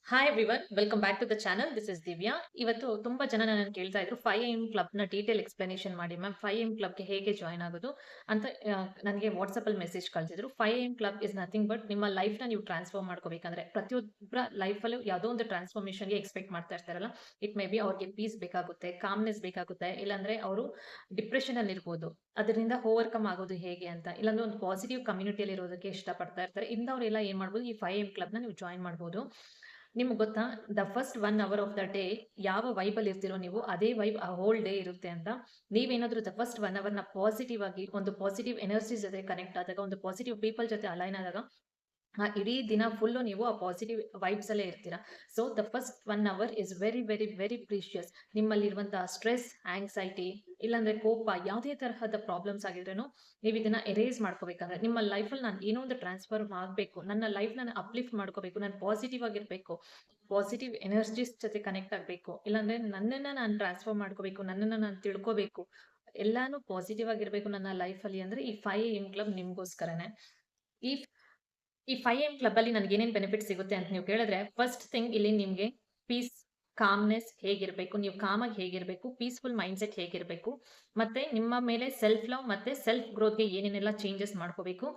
Hi everyone, welcome back to the channel. This is Divya. ಇವತ್ತು ತುಂಬಾ ಜನ ನನ್ನನ್ನು ಕೇಳ್ತಾ ಇದ್ರು 5 AM ಕ್ಲಬ್ ನ ಡೀಟೇಲ್ ಎಕ್ಸ್ಪ್ಲನೇಷನ್ ಮಾಡಿ ಮ್ಯಾಮ್, 5 AM ಕ್ಲಬ್ಗೆ ಹೇಗೆ ಜಾಯ್ನ್ ಆಗೋದು ಅಂತ ನನಗೆ ವಾಟ್ಸಪ್ ಅಲ್ಲಿ ಮೆಸೇಜ್ ಕಳಿಸಿದ್ರು. 5 AM club is nothing but ನಿಮ್ಮ ಲೈಫ್ ನ ನೀವು ಟ್ರಾನ್ಸ್ಫಾರ್ಮ್ ಮಾಡ್ಕೋಬೇಕಂದ್ರೆ ಪ್ರತಿಯೊಬ್ಬರ ಲೈಫ್ ಅಲ್ಲೂ ಯಾವುದೋ ಒಂದು ಟ್ರಾನ್ಸ್ಫಾರ್ಮೇಶನ್ ಗೆ ಎಕ್ಸ್ಪೆಕ್ಟ್ ಮಾಡ್ತಾ ಇರ್ತಾರಲ್ಲ. ಇಟ್ ಮೇ ಬಿ ಅವ್ರಿಗೆ ಪೀಸ್ ಬೇಕಾಗುತ್ತೆ, ಕಾಮ್ನೆಸ್ ಬೇಕಾಗುತ್ತೆ, ಇಲ್ಲಾಂದ್ರೆ ಅವರು ಡಿಪ್ರೆಷನ್ ಅಲ್ಲಿ ಇರ್ಬೋದು. ಅದರಿಂದ ಓವರ್ಕಮ್ ಆಗೋದು ಹೇಗೆ ಅಂತ, ಇಲ್ಲಾಂದ್ರೆ ಒಂದು ಪಾಸಿಟಿವ್ ಕಮ್ಯುನಿಟಿಯಲ್ಲಿ ಇರೋದಕ್ಕೆ ಇಷ್ಟಪಡ್ತಾ ಇರ್ತಾರೆ. ಇಂಥವ್ರೆಲ್ಲ ಏನ್ ಮಾಡ್ಬೋದು, ಈ 5 AM ಕ್ಲಬ್ ನ ನೀವು ಜಾಯ್ನ್ ಮಾಡ್ಬೋದು. ನಿಮ್ಗೆ ಗೊತ್ತಾ, the first 1 hour of the day ಯಾವ ವೈಬಲ್ ಇರ್ತಿರೋ ನೀವು, ಅದೇ ವೈಬ್ ಆ ಹೋಲ್ ಡೇ ಇರುತ್ತೆ ಅಂತ. ನೀವೇನಾದ್ರೂ ದ ಫಸ್ಟ್ 1 hour ನ ಪಾಸಿಟಿವ್ ಆಗಿ ಒಂದು ಪಾಸಿಟಿವ್ ಎನರ್ಜಿ ಜೊತೆ ಕನೆಕ್ಟ್ ಆದಾಗ, ಒಂದು ಪಾಸಿಟಿವ್ ಪೀಪಲ್ ಜೊತೆ ಅಲೈನ್ ಆದಾಗ, ಆ ಇಡೀ ದಿನ ಫುಲ್ಲು ನೀವು ಆ ಪಾಸಿಟಿವ್ ವೈಬ್ಸ್ ಅಲ್ಲೇ ಇರ್ತೀರಾ. So the first 1 hour is very very very precious. ನಿಮ್ಮಲ್ಲಿರುವಂತಹ ಸ್ಟ್ರೆಸ್, ಆಂಗ್ಸೈಟಿ, ಇಲ್ಲಾಂದ್ರೆ ಕೋಪ, ಯಾವುದೇ ತರಹದ ಪ್ರಾಬ್ಲಮ್ಸ್ ಆಗಿದ್ರೂ ನೀವು ಇದನ್ನ ಎರೇಸ್ ಮಾಡ್ಕೋಬೇಕಂದ್ರೆ, ನಿಮ್ಮ ಲೈಫಲ್ಲಿ ನಾನು ಏನೋ ಒಂದು ಟ್ರಾನ್ಸ್ಫರ್ ಆಗಬೇಕು, ನನ್ನ ಲೈಫ್ ನಾನು ಅಪ್ಲಿಫ್ಟ್ ಮಾಡ್ಕೋಬೇಕು, ನಾನು ಪಾಸಿಟಿವ್ ಆಗಿರ್ಬೇಕು, ಪಾಸಿಟಿವ್ ಎನರ್ಜೀಸ್ ಜೊತೆ ಕನೆಕ್ಟ್ ಆಗಬೇಕು, ಇಲ್ಲಾಂದ್ರೆ ನನ್ನನ್ನ ನಾನು ಟ್ರಾನ್ಸ್ಫರ್ ಮಾಡ್ಕೋಬೇಕು, ನನ್ನನ್ನು ನಾನು ತಿಳ್ಕೋಬೇಕು, ಎಲ್ಲಾನು ಪಾಸಿಟಿವ್ ಆಗಿರ್ಬೇಕು ನನ್ನ ಲೈಫಲ್ಲಿ ಅಂದ್ರೆ ಈ 5 AM ಕ್ಲಬ್ ನಿಮ್ಗೋಸ್ಕರನೇ. ಈ ಈ 5 AM ಕ್ಲಬ್ ಅಲ್ಲಿ ನನಗೆ ಏನೇನು ಬೆನಿಫಿಟ್ ಸಿಗುತ್ತೆ ಅಂತ ನೀವು ಕೇಳಿದ್ರೆ, ಫಸ್ಟ್ ಥಿಂಗ್ ಇಲ್ಲಿ ನಿಮ್ಗೆ ಪೀಸ್, ಕಾಮ್ನೆಸ್ ಹೇಗಿರ್ಬೇಕು, ನೀವು ಕಾಮಾಗಿ ಹೇಗಿರ್ಬೇಕು, ಪೀಸ್ಫುಲ್ ಮೈಂಡ್ ಸೆಟ್ ಹೇಗಿರ್ಬೇಕು, ಮತ್ತೆ ನಿಮ್ಮ ಮೇಲೆ ಸೆಲ್ಫ್ ಲವ್ ಮತ್ತೆ ಸೆಲ್ಫ್ ಗ್ರೋತ್ಗೆ ಏನೇನೆಲ್ಲ ಚೇಂಜಸ್ ಮಾಡ್ಕೋಬೇಕು,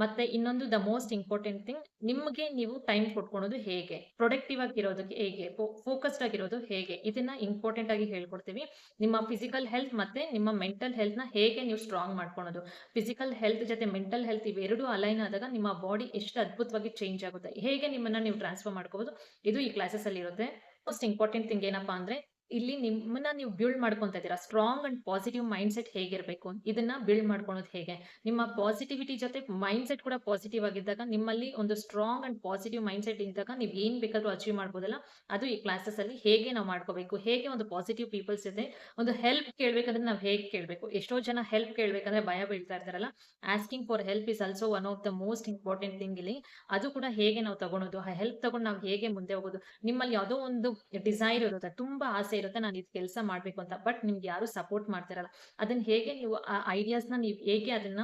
ಮತ್ತೆ ಇನ್ನೊಂದು ದ ಮೋಸ್ಟ್ ಇಂಪಾರ್ಟೆಂಟ್ ಥಿಂಗ್, ನಿಮಗೆ ನೀವು ಟೈಮ್ ಕೊಟ್ಕೊಳೋದು ಹೇಗೆ, ಪ್ರೊಡಕ್ಟಿವ್ ಆಗಿರೋದಕ್ಕೆ ಹೇಗೆ, ಫೋಕಸ್ಡ್ ಆಗಿರೋದು ಹೇಗೆ, ಇದನ್ನ ಇಂಪಾರ್ಟೆಂಟ್ ಆಗಿ ಹೇಳ್ಕೊಡ್ತೀವಿ. ನಿಮ್ಮ ಫಿಸಿಕಲ್ ಹೆಲ್ತ್ ಮತ್ತೆ ನಿಮ್ಮ ಮೆಂಟಲ್ ಹೆಲ್ತ್ ನ ಹೇಗೆ ನೀವು ಸ್ಟ್ರಾಂಗ್ ಮಾಡ್ಕೊಳೋದು, ಫಿಸಿಕಲ್ ಹೆಲ್ತ್ ಜೊತೆ ಮೆಂಟಲ್ ಹೆಲ್ತ್ ಇವೆರಡೂ ಅಲೈನ್ ಆದಾಗ ನಿಮ್ಮ ಬಾಡಿ ಎಷ್ಟು ಅದ್ಭುತವಾಗಿ ಚೇಂಜ್ ಆಗುತ್ತೆ, ಹೇಗೆ ನಿಮ್ಮನ್ನ ನೀವು ಟ್ರಾನ್ಸ್ಫರ್ ಮಾಡ್ಕೋಬಹುದು, ಇದು ಈ ಕ್ಲಾಸಸ್ ಅಲ್ಲಿ ಇರುತ್ತೆ. ಮೋಸ್ಟ್ ಇಂಪಾರ್ಟೆಂಟ್ ಥಿಂಗ್ ಏನಪ್ಪಾ ಅಂದ್ರೆ, ಇಲ್ಲಿ ನಿಮ್ಮನ್ನ ನೀವು ಬಿಲ್ಡ್ ಮಾಡ್ಕೊಂತ ಇದ್ದೀರಾ. Strong and positive mind set ಹೇಗಿರಬೇಕು, ಇದನ್ನ ಬಿಲ್ಡ್ ಮಾಡ್ಕೊಳೋದು ಹೇಗೆ, ನಿಮ್ಮ ಪಾಸಿಟಿವಿಟಿ ಜೊತೆ ಮೈಂಡ್ ಸೆಟ್ ಕೂಡ ಪಾಸಿಟಿವ್ ಆಗಿದ್ದಾಗ, ನಿಮ್ಮಲ್ಲಿ ಒಂದು strong and positive mind set ಇದ್ದಾಗ ನೀವು ಏನ್ ಬೇಕಾದ್ರೂ ಅಚೀವ್ ಮಾಡ್ಬೋದಲ್ಲ. ಅದು ಈ ಕ್ಲಾಸಸ್ ಅಲ್ಲಿ ಹೇಗೆ ನಾವು ಮಾಡ್ಕೋಬೇಕು, ಹೇಗೆ ಒಂದು ಪಾಸಿಟಿವ್ ಪೀಪಲ್ಸ್ ಜೊತೆ ಒಂದು ಹೆಲ್ಪ್ ಕೇಳ್ಬೇಕಂದ್ರೆ ನಾವು ಹೇಗೆ ಕೇಳಬೇಕು. ಎಷ್ಟೋ ಜನ ಹೆಲ್ಪ್ ಕೇಳ್ಬೇಕಂದ್ರೆ ಭಯ ಬೀಳ್ತಾ ಇರ್ತಾರಲ್ಲ. Asking for help is also one of the most important thing ಇಲ್ಲಿ. ಅದು ಕೂಡ ಹೇಗೆ ನಾವು ತಗೊಳೋದು, ಆ ಹೆಲ್ಪ್ ತಗೊಂಡು ನಾವು ಹೇಗೆ ಮುಂದೆ ಹೋಗೋದು. ನಿಮ್ಮಲ್ಲಿ ಯಾವುದೋ ಒಂದು ಡಿಸೈರ್ ಇರುತ್ತೆ, ತುಂಬಾ ಆಸೆ ಇರುತ್ತೆ, ನಾನು ಇದು ಕೆಲಸ ಮಾಡ್ಬೇಕು ಅಂತ, ಬಟ್ ನಿಮ್ಗೆ ಯಾರು ಸಪೋರ್ಟ್ ಮಾಡ್ತಿರಲ್ಲ. ಅದನ್ನ ಹೇಗೆ ನೀವು ಆ ಐಡಿಯಾಸ್ನ ನೀವು ಹೇಗೆ ಅದನ್ನ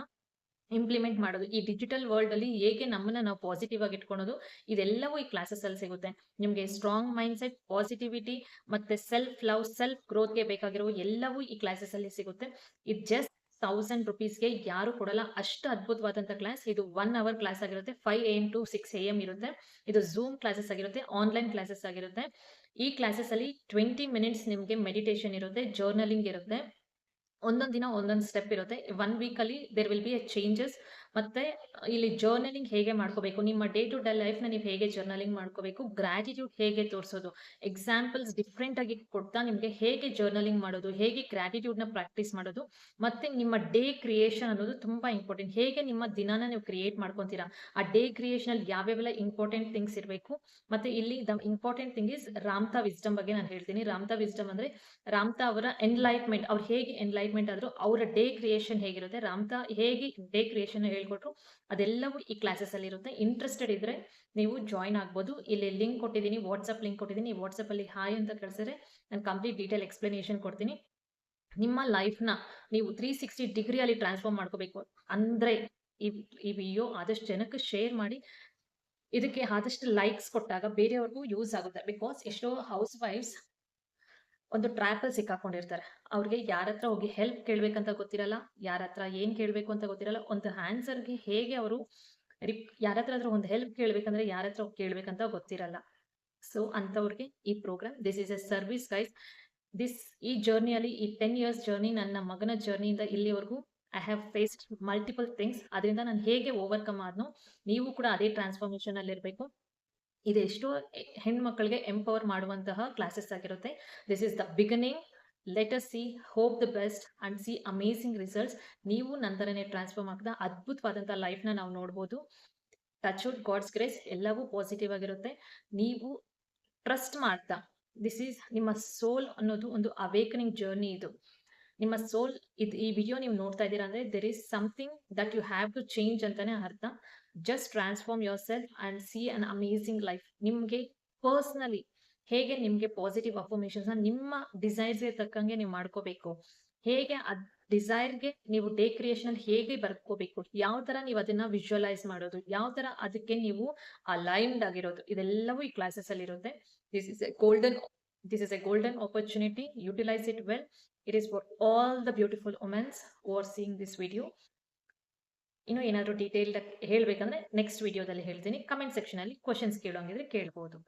ಇಂಪ್ಲಿಮೆಂಟ್ ಮಾಡೋದು, ಈ ಡಿಜಿಟಲ್ ವರ್ಲ್ಡ್ ಅಲ್ಲಿ ಹೇಗೆ ನಮ್ಮನ್ನ ನಾವು ಪಾಸಿಟಿವ್ ಆಗಿ ಇಟ್ಕೊಳೋದು, ಇದೆಲ್ಲವೂ ಈ ಕ್ಲಾಸಸ್ ಅಲ್ಲಿ ಸಿಗುತ್ತೆ. ನಿಮ್ಗೆ ಸ್ಟ್ರಾಂಗ್ ಮೈಂಡ್ ಸೆಟ್, ಪಾಸಿಟಿವಿಟಿ ಮತ್ತೆ ಸೆಲ್ಫ್ ಲವ್, ಸೆಲ್ಫ್ ಗ್ರೋತ್ಗೆ ಬೇಕಾಗಿರೋ ಎಲ್ಲವೂ ಈ ಕ್ಲಾಸಸ್ ಅಲ್ಲಿ ಸಿಗುತ್ತೆ. ಇದು ಜಸ್ಟ್ 1000 rupeesಗೆ ಯಾರು ಕೊಡಲ್ಲ, ಅಷ್ಟು ಅದ್ಭುತವಾದಂತ ಕ್ಲಾಸ್ ಇದು. 1 hour ಕ್ಲಾಸ್ ಆಗಿರುತ್ತೆ, 5 AM to 6 AM ಇರುತ್ತೆ. ಇದು ಝೂಮ್ ಕ್ಲಾಸಸ್ ಆಗಿರುತ್ತೆ, ಆನ್ಲೈನ್ ಕ್ಲಾಸಸ್ ಆಗಿರುತ್ತೆ. ಈ ಕ್ಲಾಸಸ್ ಅಲ್ಲಿ 20 minutes ನಿಮ್ಗೆ ಮೆಡಿಟೇಷನ್ ಇರುತ್ತೆ, ಜರ್ನಲಿಂಗ್ ಇರುತ್ತೆ, ಒಂದೊಂದು ದಿನ ಒಂದೊಂದು ಸ್ಟೆಪ್ ಇರುತ್ತೆ. 1 week ಅಲ್ಲಿ there will be a changes. ಮತ್ತೆ ಇಲ್ಲಿ ಜರ್ನಲಿಂಗ್ ಹೇಗೆ ಮಾಡ್ಕೋಬೇಕು, ನಿಮ್ಮ ಡೇ ಟು ಡೇ ಲೈಫ್ ನ ನೀವು ಹೇಗೆ ಜರ್ನಲಿಂಗ್ ಮಾಡ್ಕೋಬೇಕು, ಗ್ರಾಟಿಟ್ಯೂಡ್ ಹೇಗೆ ತೋರಿಸೋದು, ಎಕ್ಸಾಂಪಲ್ಸ್ ಡಿಫ್ರೆಂಟ್ ಆಗಿ ಕೊಡ್ತಾ ನಿಮ್ಗೆ ಹೇಗೆ ಜರ್ನಲಿಂಗ್ ಮಾಡೋದು, ಹೇಗೆ ಗ್ರಾಟಿಟ್ಯೂಡ್ ನ ಪ್ರಾಕ್ಟೀಸ್ ಮಾಡೋದು, ಮತ್ತೆ ನಿಮ್ಮ ಡೇ ಕ್ರಿಯೇಷನ್ ಅನ್ನೋದು ತುಂಬಾ ಇಂಪಾರ್ಟೆಂಟ್. ಹೇಗೆ ನಿಮ್ಮ ದಿನಾನ ನೀವು ಕ್ರಿಯೇಟ್ ಮಾಡ್ಕೊಂತೀರಾ, ಆ ಡೇ ಕ್ರಿಯೇಷನ್ ಅಲ್ಲಿ ಯಾವ್ಯಾವೆಲ್ಲ ಇಂಪಾರ್ಟೆಂಟ್ ಥಿಂಗ್ಸ್ ಇರಬೇಕು. ಮತ್ತೆ ಇಲ್ಲಿ the important thing is Ramtha wisdom ಬಗ್ಗೆ ನಾನು ಹೇಳ್ತೀನಿ. ರಾಮ್ತಾ ವಿಸ್ಡಮ್ ಅಂದ್ರೆ ರಾಮ್ತಾ ಅವರ ಎನ್ಲೈಟ್ಮೆಂಟ್, ಅವ್ರು ಹೇಗೆ ಎನ್ಲೈಟ್ಮೆಂಟ್ ಆದ್ರು, ಅವರ ಡೇ ಕ್ರಿಯೇಷನ್ ಹೇಗಿರುತ್ತೆ, ರಾಮ್ತಾ ಹೇಗೆ ಡೇ ಕ್ರಿಯೇಷನ್ ಹೇಳ್ಕೊಟ್ರು, ಅದೆಲ್ಲವೂ ಈ ಕ್ಲಾಸಸ್ ಅಲ್ಲಿ ಇರುತ್ತೆ. ಇಂಟ್ರೆಸ್ಟೆಡ್ ಇದ್ರೆ ನೀವು ಜಾಯ್ನ್ ಆಗ್ಬೋದು. ಇಲ್ಲಿ ಲಿಂಕ್ ಕೊಟ್ಟಿದ್ದೀನಿ, ವಾಟ್ಸಪ್ ಲಿಂಕ್ ಕೊಟ್ಟಿದ್ದೀನಿ. ವಾಟ್ಸಪ್ ಅಲ್ಲಿ ಹಾಯ್ ಅಂತ ಕಳಿಸಿದ್ರೆ ನಾನು ಕಂಪ್ಲೀಟ್ ಡೀಟೇಲ್ ಎಕ್ಸ್ಪ್ಲನೇಷನ್ ಕೊಡ್ತೀನಿ. ನಿಮ್ಮ ಲೈಫ್ ನ ನೀವು 360 ಅಲ್ಲಿ ಟ್ರಾನ್ಸ್ಫಾರ್ಮ್ ಮಾಡ್ಕೋಬೇಕು ಅಂದ್ರೆ ಈ ಈ ವಿಡಿಯೋ ಆದಷ್ಟು ಜನಕ್ಕೆ ಶೇರ್ ಮಾಡಿ. ಇದಕ್ಕೆ ಆದಷ್ಟು ಲೈಕ್ಸ್ ಕೊಟ್ಟಾಗ ಬೇರೆಯವ್ರಿಗೂ ಯೂಸ್ ಆಗುತ್ತೆ. ಬಿಕಾಸ್ ಎಷ್ಟೋ ಹೌಸ್ ವೈಫ್ಸ್ ಒಂದು ಟ್ರ್ಯಾಪ್ ಅಲ್ಲಿ ಸಿಕ್ಕಾಕೊಂಡಿರ್ತಾರೆ. ಅವ್ರಿಗೆ ಯಾರ ಹತ್ರ ಹೋಗಿ ಹೆಲ್ಪ್ ಕೇಳ್ಬೇಕಂತ ಗೊತ್ತಿರಲ್ಲ, ಯಾರ ಹತ್ರ ಏನ್ ಕೇಳ್ಬೇಕು ಅಂತ ಗೊತ್ತಿರಲ್ಲ, ಒಂದು ಆನ್ಸರ್ಗೆ ಹೇಗೆ ಅವರು ಯಾರ ಹತ್ರ ಒಂದು ಹೆಲ್ಪ್ ಕೇಳ್ಬೇಕಂದ್ರೆ ಯಾರ ಹತ್ರ ಕೇಳ್ಬೇಕಂತ ಗೊತ್ತಿರಲ್ಲ. ಸೊ ಅಂತವ್ರಿಗೆ ಈ program, this is a service guys. This ಈ ಜರ್ನಿಯಲ್ಲಿ, ಈ 10 years ಜರ್ನಿ, ನನ್ನ ಮಗನ ಜರ್ನಿಯಿಂದ ಇಲ್ಲಿವರೆಗೂ I have faced multiple things. ಅದರಿಂದ ನಾನು ಹೇಗೆ ಓವರ್ಕಮ್ ಆದ್ನೋ, ನೀವು ಕೂಡ ಅದೇ ಟ್ರಾನ್ಸ್ಫಾರ್ಮೇಶನ್ ಅಲ್ಲಿ ಇರಬೇಕು. ಇದೆಷ್ಟೋ ಹೆಣ್ಮಕ್ಳಿಗೆ ಎಂಪವರ್ ಮಾಡುವಂತಹ ಕ್ಲಾಸಸ್ ಆಗಿರುತ್ತೆ. This is the beginning. Let us see, hope the best and C amazing results. ನೀವು ನಂತರನೇ ಟ್ರಾನ್ಸ್ಫಾರ್ಮ್ ಆಗ್ತಾ ಅದ್ಭುತವಾದಂಥ ಲೈಫ್ನ ನಾವು ನೋಡ್ಬೋದು. ಟಚ್ ವುಡ್, ಗಾಡ್ಸ್ ಗ್ರೇಸ್, ಎಲ್ಲವೂ ಪಾಸಿಟಿವ್ ಆಗಿರುತ್ತೆ. ನೀವು ಟ್ರಸ್ಟ್ ಮಾಡ್ತಾ, ದಿಸ್ ಈಸ್ ನಿಮ್ಮ ಸೋಲ್ ಅನ್ನೋದು ಒಂದು ಅವೇಕನಿಂಗ್ ಜರ್ನಿ. ಇದು ನಿಮ್ಮ ಸೋಲ್. ಈ ವಿಡಿಯೋ ನೀವು ನೋಡ್ತಾ ಇದ್ದೀರಾ ಅಂದ್ರೆ there is something that you have to change ಅಂತಾನೆ ಅರ್ಥ. Just transform yourself and see an amazing life. ನಿಮ್ಗೆ ಪರ್ಸ್ನಲಿ ಹೇಗೆ ನಿಮ್ಗೆ ಪಾಸಿಟಿವ್ ಅಫರ್ಮೇಷನ್ಸ್ ನಿಮ್ಮ ಡಿಸೈರ್ಸ್ಗೆ ತಕ್ಕಂಗೆ ನೀವು ಮಾಡ್ಕೋಬೇಕು, ಹೇಗೆ ಡಿಸೈರ್‌ಗೆ ನೀವು ಡೇ ಕ್ರಿಯೇಷನ್ ಹೇಗೆ ಬರ್ಕೋಬೇಕು, ಯಾವ ತರ ನೀವು ಅದನ್ನ ವಿಜುವಲೈಸ್ ಮಾಡೋದು, ಯಾವ ತರ ಅದಕ್ಕೆ ನೀವು ಅಲೈನ್ಡ್ ಆಗಿರೋದು, ಇದೆಲ್ಲವೂ ಈ ಕ್ಲಾಸಸ್ ಅಲ್ಲಿ ಇರುತ್ತೆ. This is a golden this is a golden opportunity. Utilise it well. It is for all the beautiful womens who are seeing this video. ಇನ್ನು ಏನಾದರೂ ಡೀಟೇಲ್ ಹೇಳ್ಬೇಕಂದ್ರೆ ನೆಕ್ಸ್ಟ್ ವಿಡಿಯೋದಲ್ಲಿ ಹೇಳ್ತೀನಿ. ಕಮೆಂಟ್ ಸೆಕ್ಷನ್ ಅಲ್ಲಿ ಕ್ವಶನ್ಸ್ ಕೇಳೋಂಗಿದ್ರೆ ಕೇಳ್ಬೋದು.